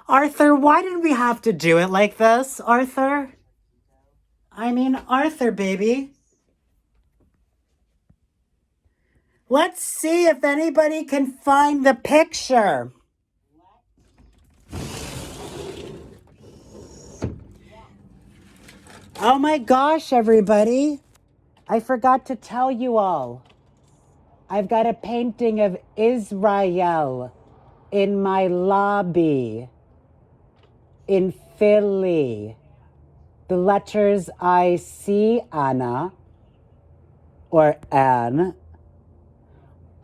Arthur, why did we have to do it like this, Arthur? I mean, Arthur, baby. Let's see if anybody can find the picture. Oh my gosh, everybody. I forgot to tell you all. I've got a painting of Israel in my lobby in Philly. The letters I see, Anna, or Anne,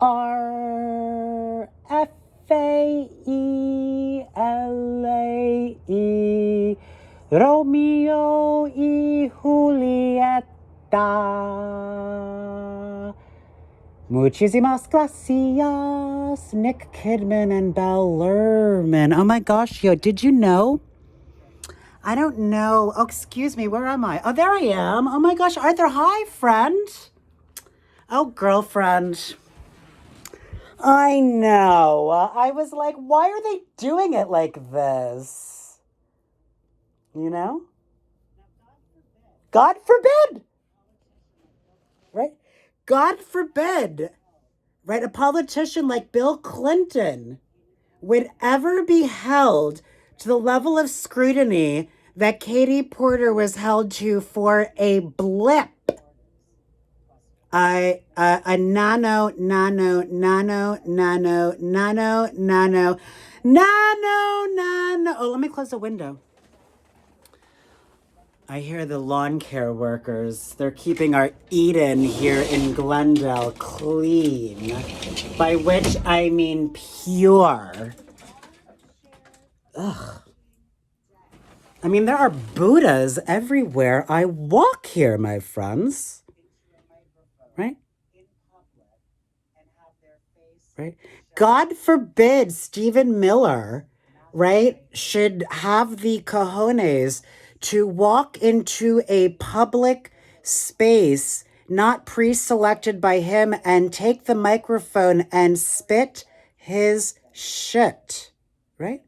are Faele, Romeo y Julieta. Muchísimas gracias, Nick Kidman and Belle Lerman. Oh my gosh, yo, did you know? I don't know. Oh, excuse me, where am I? Oh, there I am. Oh my gosh, Arthur, hi, friend. Oh, girlfriend. I know. I was like, why are they doing it like this? You know? God forbid. Right? God forbid. Right? A politician like Bill Clinton would ever be held to the level of scrutiny that Katie Porter was held to for a blip. A nano. Oh, let me close the window. I hear the lawn care workers. They're keeping our Eden here in Glendale clean. By which I mean pure. Ugh. I mean, there are Buddhas everywhere I walk here, my friends. Right? Right? God forbid Stephen Miller, right, should have the cojones to walk into a public space not pre-selected by him and take the microphone and spit his shit, right?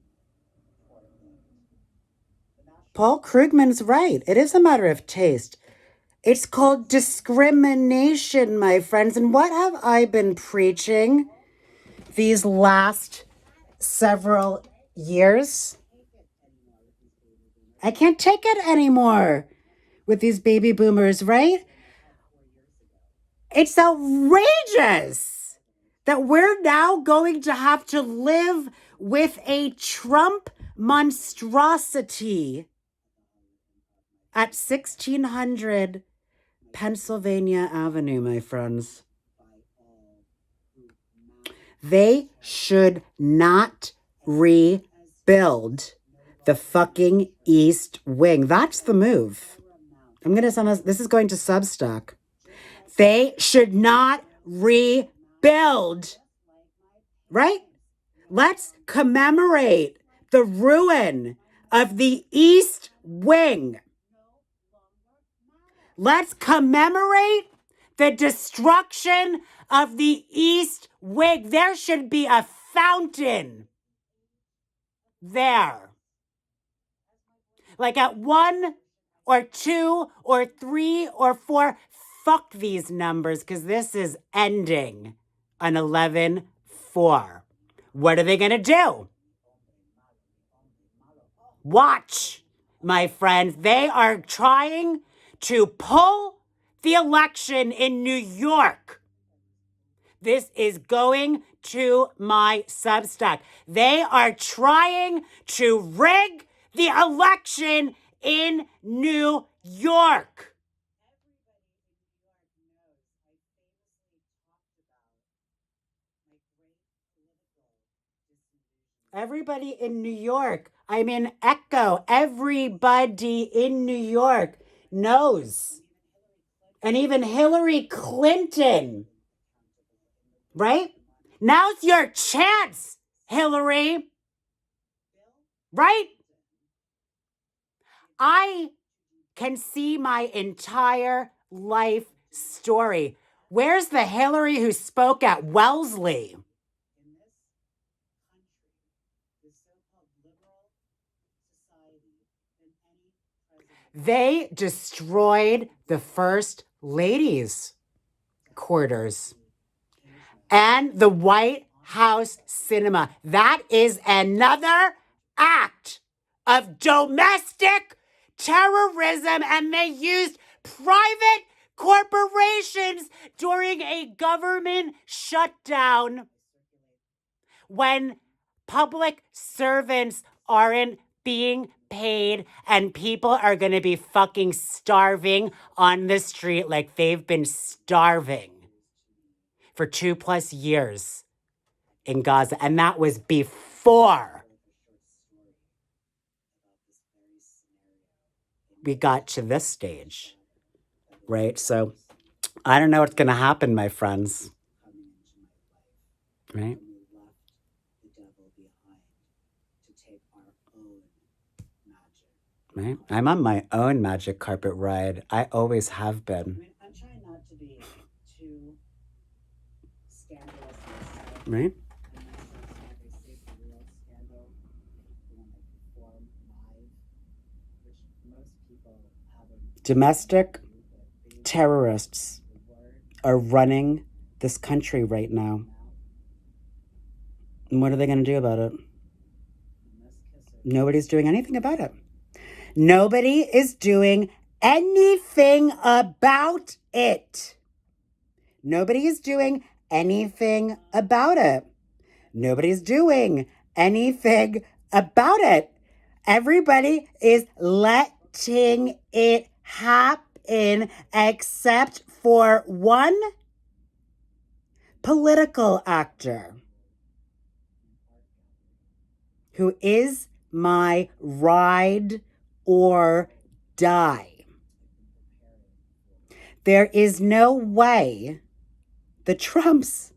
Paul Krugman's right. It is a matter of taste. It's called discrimination, my friends. And what have I been preaching these last several years? I can't take it anymore with these baby boomers, right? It's outrageous that we're now going to have to live with a Trump monstrosity at 1600 Pennsylvania Avenue, my friends. They should not rebuild the fucking East Wing. That's the move. I'm going to send us, this is going to Substack. They should not rebuild, right? Let's commemorate the ruin of the East Wing. Let's commemorate the destruction of the East Wing. There should be a fountain there. Like at 1 or 2 or 3 or 4. Fuck these numbers because this is ending on 11/4. What are they going to do? Watch, my friends. They are trying to pull the election in New York. This is going to my Substack. They are trying to rig the election in New York. Everybody in New York, I mean, Echo, everybody in New York knows. And even Hillary Clinton, right? Now's your chance, Hillary. Right? I can see my entire life story. Where's the Hillary who spoke at Wellesley? They destroyed the First Lady's quarters and the White House cinema. That is another act of domestic terrorism, and they used private corporations during a government shutdown when public servants aren't being paid and people are going to be fucking starving on the street like they've been starving for 2+ years in Gaza. And that was before we got to this stage, right? So I don't know what's going to happen, my friends, right? Right? I'm on my own magic carpet ride. I always have been. I'm trying not to be too scandalous myself. Right? Domestic terrorists are running this country right now. And what are they going to do about it? Nobody's doing anything about it. Nobody is doing anything about it. Nobody is doing anything about it. Nobody's doing anything about it. Everybody is letting it happen except for one political actor who is my ride or die. There is no way the Trumps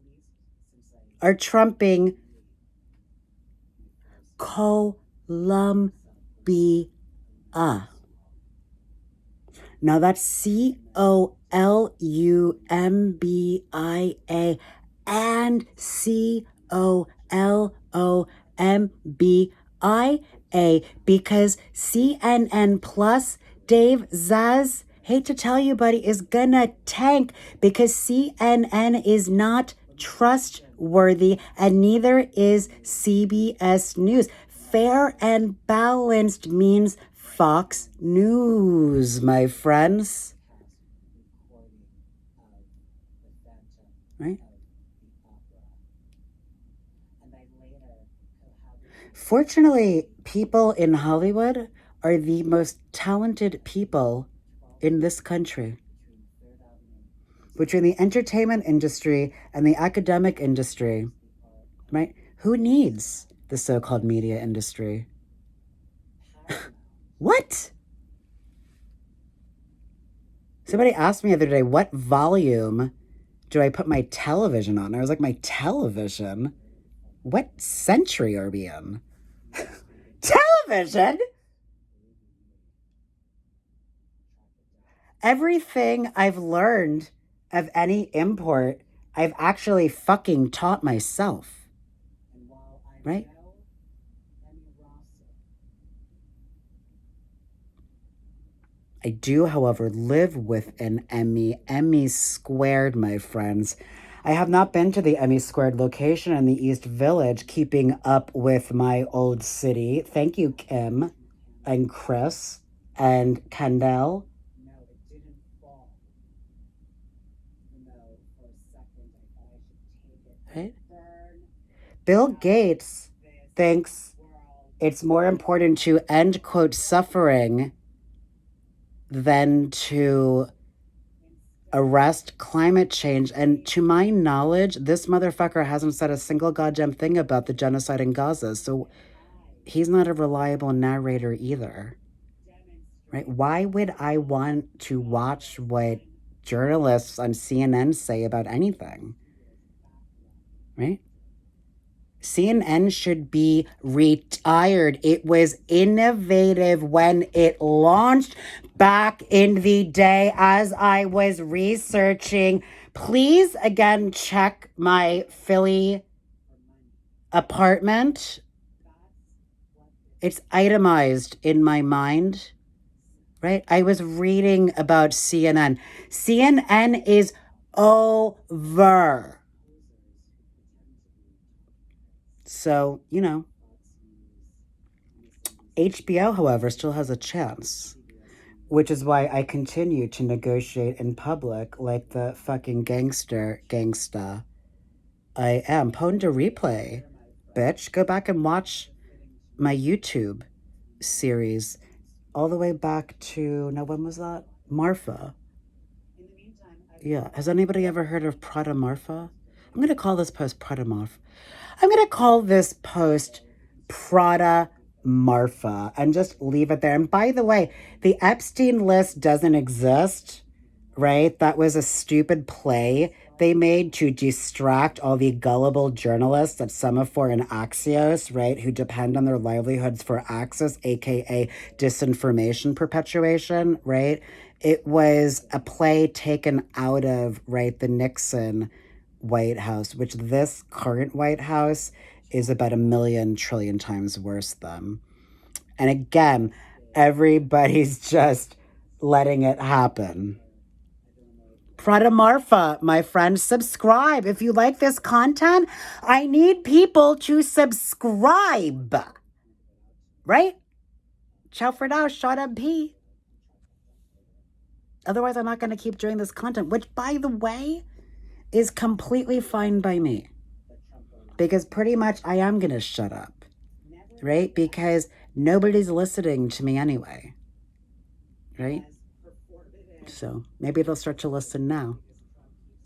are trumping Columbia. Now that's Columbia and Colombia because CNN Plus, Dave Zaz, hate to tell you, buddy, is gonna tank because CNN is not trustworthy and neither is CBS News. Fair and balanced means Fox News, my friends. Right? Fortunately, people in Hollywood are the most talented people in this country. Between the entertainment industry and the academic industry, right? Who needs the so-called media industry? What? Somebody asked me the other day, what volume do I put my television on? I was like, my television? What century are we in? Television? Everything I've learned of any import, I've actually fucking taught myself. Right? I do, however, live with an Emmy. Emmy squared, my friends. I have not been to the Emmy squared location in the East Village, keeping up with my old city. Thank you, Kim and Chris and Kendall. Right? Bill Gates thinks it's more important to end, quote, suffering than to arrest climate change. And to my knowledge, this motherfucker hasn't said a single goddamn thing about the genocide in Gaza. So he's not a reliable narrator either. Right? Why would I want to watch what journalists on CNN say about anything? Right? CNN should be retired. It was innovative when it launched back in the day as I was researching. Please, again, check my Philly apartment. It's itemized in my mind, right? I was reading about CNN. CNN is over. So, HBO, however, still has a chance, which is why I continue to negotiate in public like the fucking gangsta I am. Pone to replay, bitch. Go back and watch my YouTube series all the way back to, now when was that? Marfa. Yeah. Has anybody ever heard of Prada Marfa? I'm going to call this post Prada Marfa. I'm going to call this post Prada Marfa and just leave it there. And by the way, the Epstein list doesn't exist, right? That was a stupid play they made to distract all the gullible journalists at Semaphore and Axios, right, who depend on their livelihoods for access, aka disinformation perpetuation, right? It was a play taken out of, right, the Nixon White House, which this current White House is about 1,000,000,000,000,000 times worse than. And again, everybody's just letting it happen. Prada Marfa, my friend, subscribe. If you like this content, I need people to subscribe. Right? Ciao for now, shut up, P. Otherwise, I'm not going to keep doing this content, which, by the way, is completely fine by me. Because pretty much I am going to shut up. Right? Because nobody's listening to me anyway. Right? So maybe they'll start to listen now.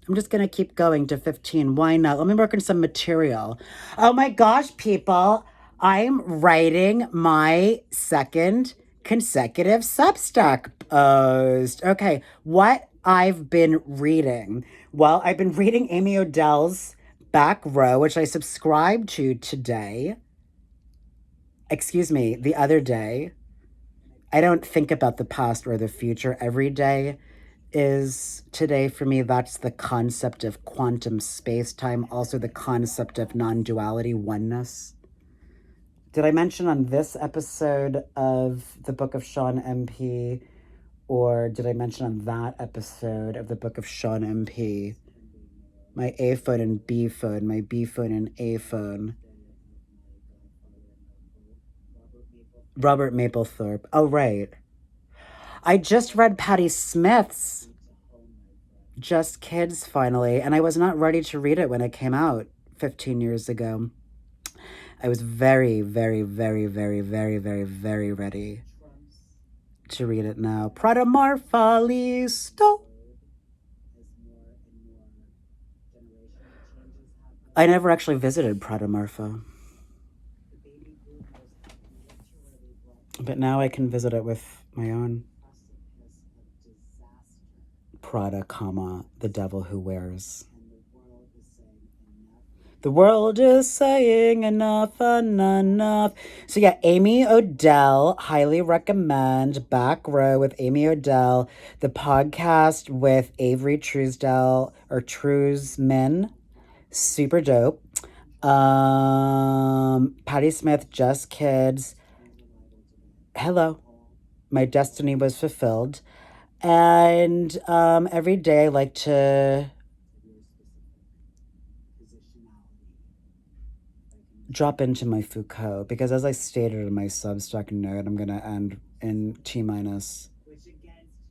I'm just going to keep going to 15. Why not? Let me work on some material. Oh my gosh, people. I'm writing my second consecutive Substack post. Okay, what I've been reading. Well, I've been reading Amy Odell's Back Row, which I subscribed to today. Excuse me, the other day. I don't think about the past or the future every day. Is today for me. That's the concept of quantum space-time, also the concept of non-duality, oneness. Did I mention on this episode of the Book of Sean MP, or did I mention on that episode of the Book of Sean MP? My A phone and B phone, my B phone and A phone. Robert Mapplethorpe. Oh, right. I just read Patti Smith's Just Kids finally, and I was not ready to read it when it came out 15 years ago. I was very, very, very, very, very, very, very ready to read it now. Prada Marfa, listo. I never actually visited Prada Marfa. But now I can visit it with my own Prada, the devil who wears. The world is saying enough and enough. So yeah, Amy Odell, highly recommend. Back Row with Amy Odell. The podcast with Avery Truesdale or Truesman. Super dope. Patti Smith, Just Kids. Hello. My destiny was fulfilled. And every day I like to drop into my Foucault, because as I stated in my Substack note, I'm going to end in T-minus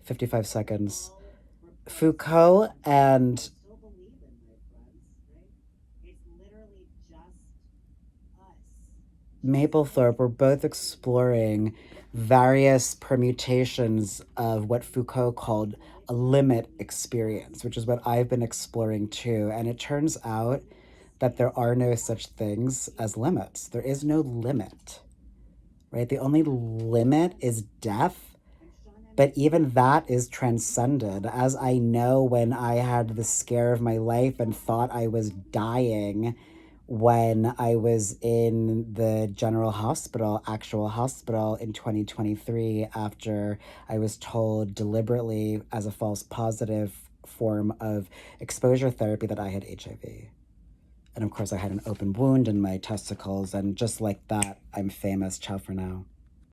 55 seconds. Foucault and Mapplethorpe were both exploring various permutations of what Foucault called a limit experience, which is what I've been exploring too. And it turns out that there are no such things as limits. There is no limit, right? The only limit is death, but even that is transcended. As I know, when I had the scare of my life and thought I was dying when I was in the actual hospital in 2023, after I was told deliberately as a false positive form of exposure therapy that I had HIV. And of course, I had an open wound in my testicles, and just like that, I'm famous. Ciao for now.